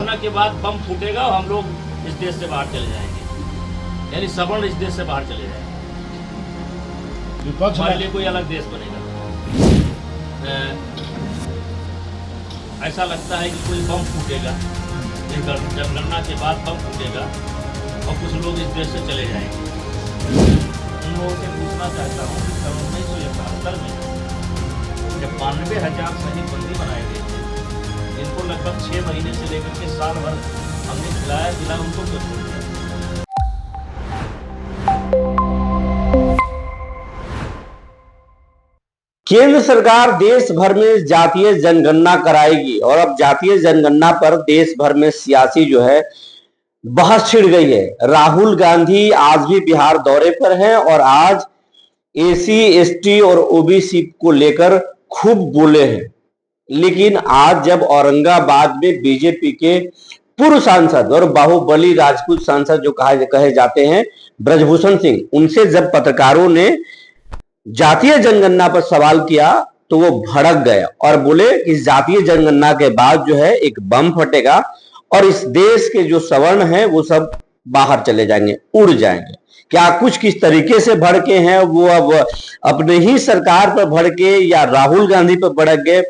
जनगणना के बाद बम फूटेगा और हम लोग इस देश से बाहर चले जाएंगे, यानी सवर्ण इस देश से बाहर चले जाएंगे, हमारे लिए कोई अलग देश बनेगा। ऐसा लगता है कि कोई बम फूटेगा, जनगणना के बाद बम फूटेगा और कुछ लोग इस देश से चले जाएंगे। उन लोगों से पूछना चाहता हूँ कि 1971 में जब 92,000 सैनिक बंदी बनाए गए थे, इनको लगभग 6 महीने से लेकर के साल भर हमने खिलाया पिलाया, उनको क्यों छोड़ दिया? केंद्र सरकार देश भर में जातीय जनगणना कराएगी और अब जातीय जनगणना पर देश भर में सियासी जो है बहस छिड़ गई है। राहुल गांधी आज भी बिहार दौरे पर हैं और आज एसी, एसटी और ओबीसी को लेकर खूब बोले हैं। लेकिन आज जब औरंगाबाद में बीजेपी के पूर्व सांसद और बाहुबली राजपूत सांसद जो कहे जाते हैं ब्रजभूषण सिंह, उनसे जब पत्रकारों ने जातीय जनगणना पर सवाल किया तो वो भड़क गए और बोले कि जातीय जनगणना के बाद जो है एक बम फटेगा और इस देश के जो सवर्ण हैं वो सब बाहर चले जाएंगे, उड़ जाएंगे। क्या कुछ किस तरीके से भड़के हैं वो अब अपने ही सरकार पर भड़के या राहुल गांधी पर भड़क गए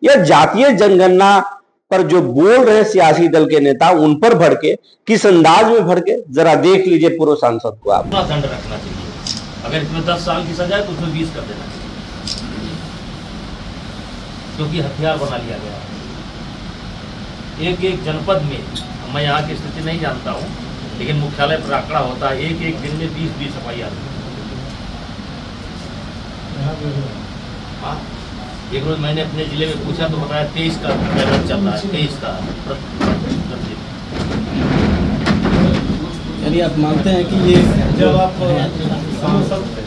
या जातीय जनगणना पर जो बोल रहे सियासी दल के नेता उन पर भड़के, किस अंदाज में भड़के, जरा देख लीजिए पूर्व सांसद को। आप दंड रखना चाहिए, अगर इसमें 10 साल की सजा है तो उसमें 20 कर देना चाहिए, क्योंकि हथियार बना लिया गया। एक एक जनपद में, मैं यहाँ की स्थिति नहीं जानता हूँ, लेकिन मुख्यालय पर आंकड़ा होता है एक एक दिन में 20-20 FIR। हाँ, एक रोज मैंने अपने जिले में पूछा तो बताया 23 का बैलेंस चल रहा है, 23 का। यानी आप मानते हैं कि ये जब आप सांसद थे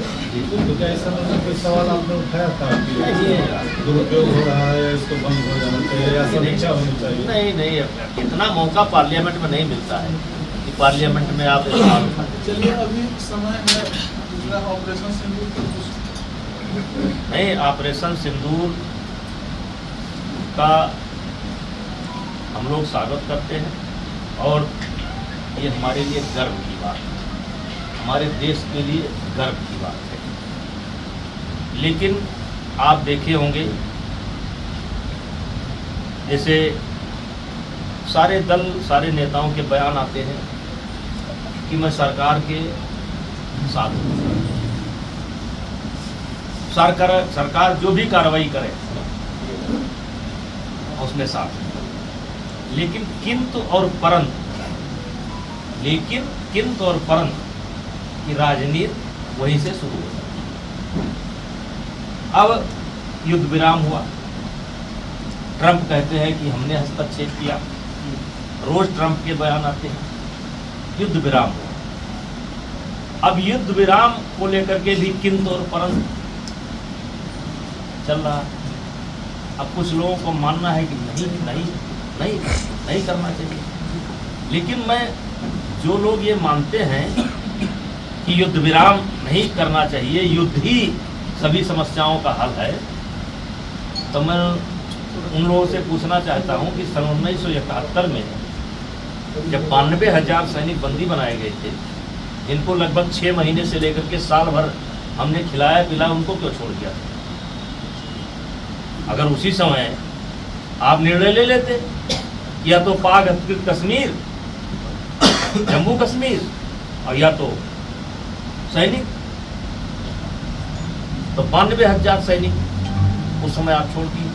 तो क्या ऐसा कोई सवाल आपने उठाया था कि दुरुपयोग हो रहा है, इसको बंद हो जाना चाहिए या समीक्षा होनी चाहिए? नहीं, इतना मौका पार्लियामेंट में नहीं मिलता है कि पार्लियामेंट में आप सवाल उठाएं। चलिए, अभी समय है ऑपरेशन सिंदूर नहीं, ऑपरेशन सिंदूर का हम लोग स्वागत करते हैं और ये हमारे लिए गर्व की बात है, हमारे देश के लिए गर्व की बात है। लेकिन आप देखे होंगे जैसे सारे दल, सारे नेताओं के बयान आते हैं कि मैं सरकार के साथ हूँ, सरकार जो भी कार्रवाई करे उसमें साथ है। लेकिन किंतु और परंतु की राजनीति वहीं से शुरू हो जाती है। अब युद्ध विराम हुआ, ट्रंप कहते हैं कि हमने हस्तक्षेप किया, रोज ट्रंप के बयान आते हैं। युद्ध विराम हुआ, अब युद्ध विराम को लेकर के भी किंतु और परंतु चल रहा है। अब कुछ लोगों को मानना है कि नहीं करना चाहिए, लेकिन मैं जो लोग ये मानते हैं कि युद्ध विराम नहीं करना चाहिए, युद्ध ही सभी समस्याओं का हल है, तो मैं उन लोगों से पूछना चाहता हूं कि सन 1971 में जब 92,000 सैनिक बंदी बनाए गए थे, जिनको लगभग 6 महीने से लेकर के साल भर हमने खिलाया पिलाया, उनको क्यों छोड़ दिया था? अगर उसी समय आप निर्णय ले लेते या तो पाक अधिकृत कश्मीर, जम्मू कश्मीर और या तो सैनिक, तो 92,000 सैनिक उस समय आप छोड़ दिए,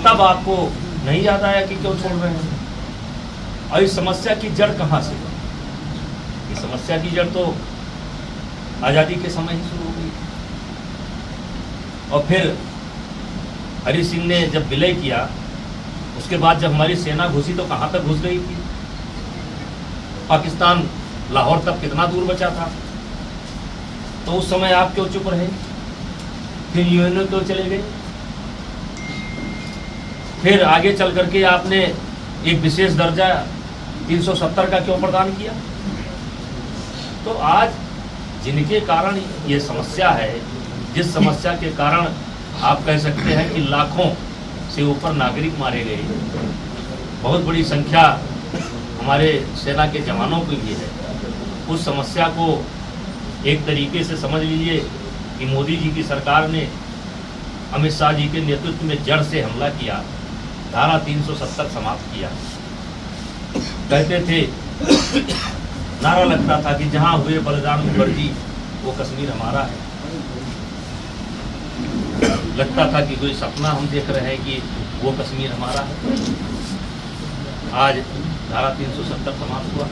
तब आपको नहीं याद आया कि क्यों छोड़ रहे हैं? और इस समस्या की जड़ कहाँ से? इस समस्या की जड़ तो आज़ादी के समय ही शुरू हो गई। और फिर हरि सिंह ने जब विलय किया, उसके बाद जब हमारी सेना घुसी तो कहाँ तक घुस गई थी? पाकिस्तान लाहौर तक कितना दूर बचा था? तो उस समय आप क्यों चुप रहे? फिर यूएनओ क्यों चले गए? फिर आगे चल करके आपने एक विशेष दर्जा 370 का क्यों प्रदान किया? तो आज जिनके कारण ये समस्या है, जिस समस्या के कारण आप कह सकते हैं कि लाखों से ऊपर नागरिक मारे गए, बहुत बड़ी संख्या हमारे सेना के जवानों की भी है। उस समस्या को एक तरीके से समझ लीजिए कि मोदी जी की सरकार ने अमित शाह जी के नेतृत्व में जड़ से हमला किया, धारा 370 समाप्त किया। कहते थे, नारा लगता था कि जहां हुए बलिदान मुखर्जी वो कश्मीर हमारा है। लगता था कि कोई सपना हम देख रहे हैं कि वो कश्मीर हमारा है। आज धारा 370 समाप्त हुआ।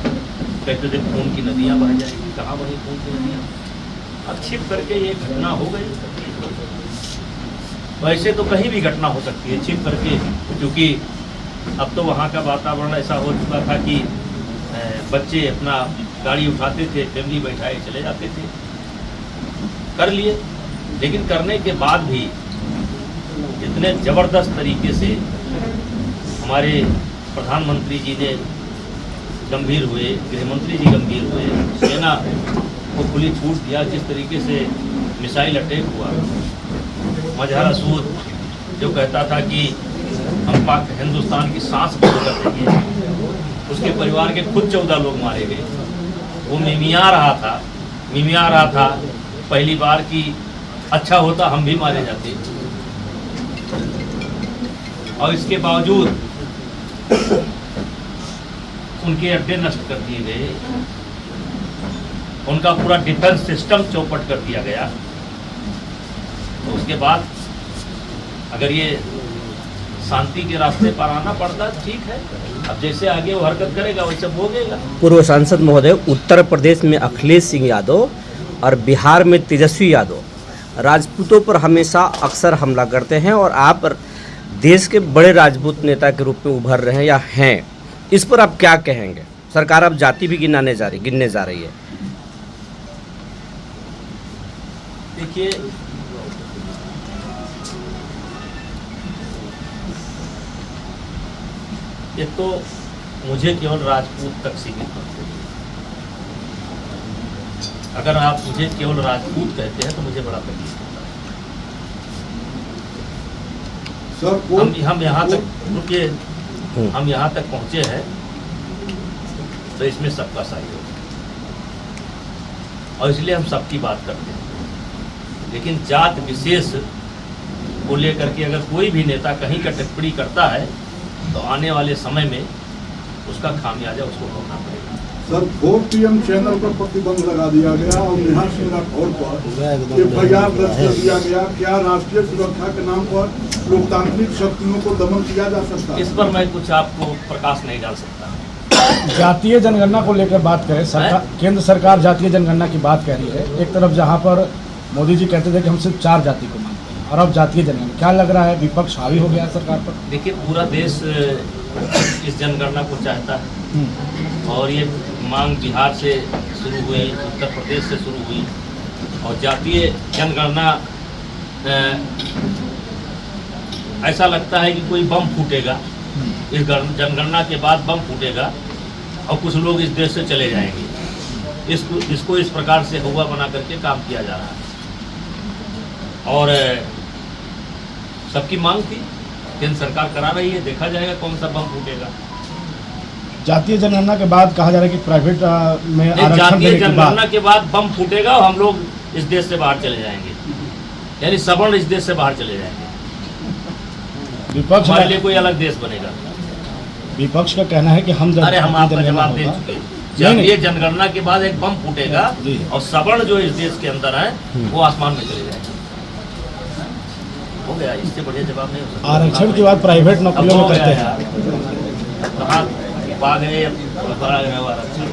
कहते थे खून की नदियां बह जाएगी, कहाँ बही खून की नदियां? अब छिप करके ये घटना हो गई। वैसे तो कहीं भी घटना हो सकती है छिप करके, क्योंकि अब तो वहाँ का वातावरण ऐसा हो चुका था कि बच्चे अपना गाड़ी उठाते थे, फैमिली बैठाए चले जाते थे। कर लिए, लेकिन करने के बाद भी इतने ज़बरदस्त तरीके से हमारे प्रधानमंत्री जी ने गंभीर हुए, गृहमंत्री जी गंभीर हुए, सेना को खुली छूट दिया। जिस तरीके से मिसाइल अटैक हुआ, मजहर सूद जो कहता था कि हम पाक हिंदुस्तान की सांस बंद कर देंगे, उसके परिवार के खुद 14 लोग मारे गए। वो मिमिया रहा था पहली बार कि अच्छा होता हम भी मारे जाते, और इसके बावजूद उनके अड्डे नष्ट कर दिए गए, उनका पूरा डिफेंस सिस्टम चौपट कर दिया गया। तो उसके बाद अगर ये शांति के रास्ते पर आना पड़ता, ठीक है, अब जैसे आगे वो हरकत करेगा वैसे भोगेगा। पूर्व सांसद महोदय, उत्तर प्रदेश में अखिलेश सिंह यादव और बिहार में तेजस्वी यादव राजपूतों पर हमेशा अक्सर हमला करते हैं, और आप देश के बड़े राजपूत नेता के रूप में उभर रहे हैं या हैं, इस पर आप क्या कहेंगे? सरकार अब जाति भी गिनने जा रही है। देखिए, ये तो मुझे केवल राजपूत तक सीमित करते हैं। अगर आप मुझे केवल राजपूत कहते हैं तो मुझे बड़ा तकलीफ होता है। हम यहाँ तक रुकिए, हम यहाँ तक पहुँचे हैं तो इसमें सबका सहयोग है, और इसलिए हम सबकी बात करते हैं। लेकिन जात विशेष को लेकर के अगर कोई भी नेता कहीं का टिप्पणी करता है तो आने वाले समय में उसका खामियाजा उसको भोगना पड़ेगा। सर, 4PM चैनल पर प्रतिबंध लगा दिया गया और निहाल सिंह राठौर पर FIR दर्ज कर दिया गया। क्या राष्ट्रीय सुरक्षा के नाम पर लोकतांत्रिक शक्तियों को दमन किया जा सकता है? इस पर मैं कुछ आपको प्रकाश नहीं डाल सकता। जातीय जनगणना को लेकर बात करें, सरकार, केंद्र सरकार जातीय जनगणना की बात कर रही है। एक तरफ जहां पर मोदी जी कहते थे कि हम सिर्फ 4 जाति को मानते हैं, और अब जातीय जनगणना, क्या लग रहा है विपक्ष हावी हो गया है सरकार पर? देखिए, पूरा देश इस जनगणना को चाहता है, और ये मांग बिहार से शुरू हुई, उत्तर प्रदेश से शुरू हुई, और जातीय जनगणना ऐसा लगता है कि कोई बम फूटेगा, इस जनगणना के बाद बम फूटेगा और कुछ लोग इस देश से चले जाएंगे। इसको इस प्रकार से हुआ बना करके काम किया जा रहा है, और सबकी मांग थी, केंद्र सरकार करा रही है, देखा जाएगा कौन सा बम फूटेगा। जातीय जनगणना के बाद कहा जा रहा है कि प्राइवेट में आरक्षण जातीय देने के बाद जनगणना के बाद बम फूटेगा और हम लोग इस देश से बाहर चले जाएंगे, यानी सवर्ण इस देश से बाहर चले जाएंगे। विपक्ष हमारे लिए कोई अलग देश बनेगा। विपक्ष का कहना है कि हम अरे हम आपका जवाब दे चुके। जातीय जनगणना के बाद एक बम फूटेगा और सवर्ण जो इस देश के अंदर है वो आसमान में चले जाएंगे। हो गया, इससे बढ़िया जवाब नहीं हो सकता। आरक्षण के बाद प्राइवेट नौकरियों में करते हैं। कहाँ पा गए आरक्षण।